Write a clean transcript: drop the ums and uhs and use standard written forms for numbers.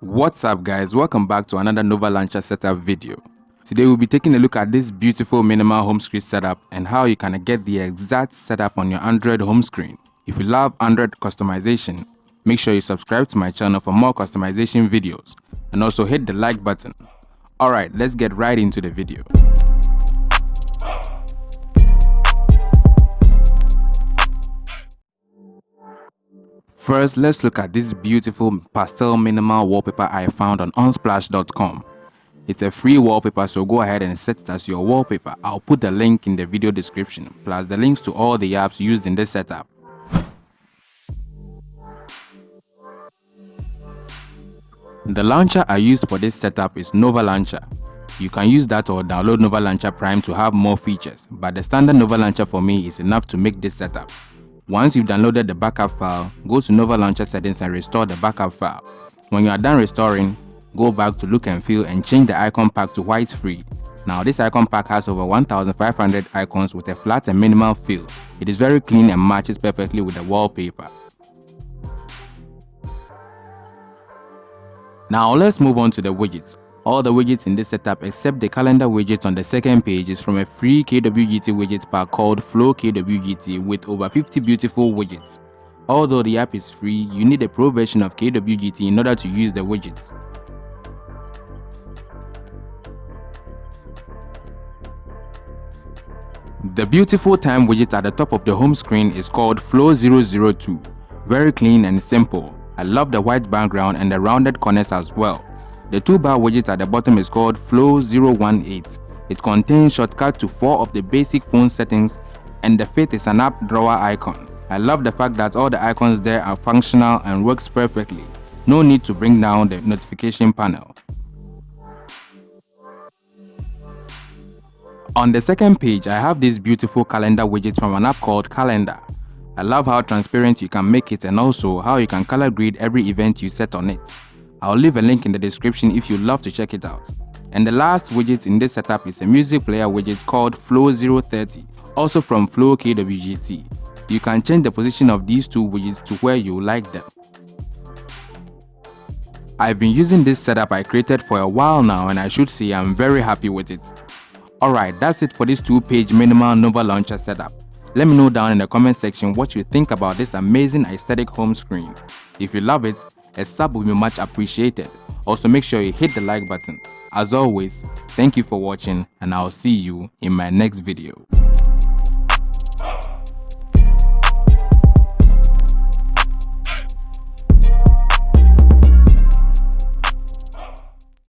What's up guys, welcome back to another Nova Launcher setup video. Today we'll be taking a look at this beautiful minimal home screen setup and how you can get the exact setup on your Android home screen. If you love Android customization, make sure you subscribe to my channel for more customization videos and also hit the like button. Alright, let's get right into the video. First, let's look at this beautiful pastel minimal wallpaper I found on unsplash.com. It's a free wallpaper, so go ahead and set it as your wallpaper. I'll put the link in the video description, plus the links to all the apps used in this setup. The launcher I used for this setup is Nova Launcher. You can use that or download Nova Launcher Prime to have more features, but the standard Nova Launcher for me is enough to make this setup. Once you've downloaded the backup file, go to Nova Launcher settings and restore the backup file. When you are done restoring, go back to look and feel and change the icon pack to white free. Now this icon pack has over 1500 icons with a flat and minimal feel. It is very clean and matches perfectly with the wallpaper. Now let's move on to the widgets. All the widgets in this setup except the calendar widget on the second page is from a free kwgt widget pack called Flow kwgt with over 50 beautiful widgets. Although the app is free, you need a pro version of kwgt in order to use the widgets. The beautiful time widget at the top of the home screen is called Flow 002. Very clean and simple. I love the white background and the rounded corners as well. The toolbar widget at the bottom is called Flow 018. It contains shortcuts to 4 of the basic phone settings and the 5th is an app drawer icon. I love the fact that all the icons there are functional and works perfectly. No need to bring down the notification panel. On the second page, I have this beautiful calendar widget from an app called Calendar. I love how transparent you can make it and also how you can color grade every event you set on it. I'll leave a link in the description if you'd love to check it out. And the last widget in this setup is a music player widget called Flow 030, also from Flow kwgt. You can change the position of these two widgets to where you like them. I've been using this setup I created for a while now and I should say I'm very happy with it. Alright, that's it for this 2-page minimal Nova Launcher setup. Let me know down in the comment section what you think about this amazing aesthetic home screen. If you love it, a sub will be much appreciated. Also make sure you hit the like button. As always, thank you for watching and I'll see you in my next video.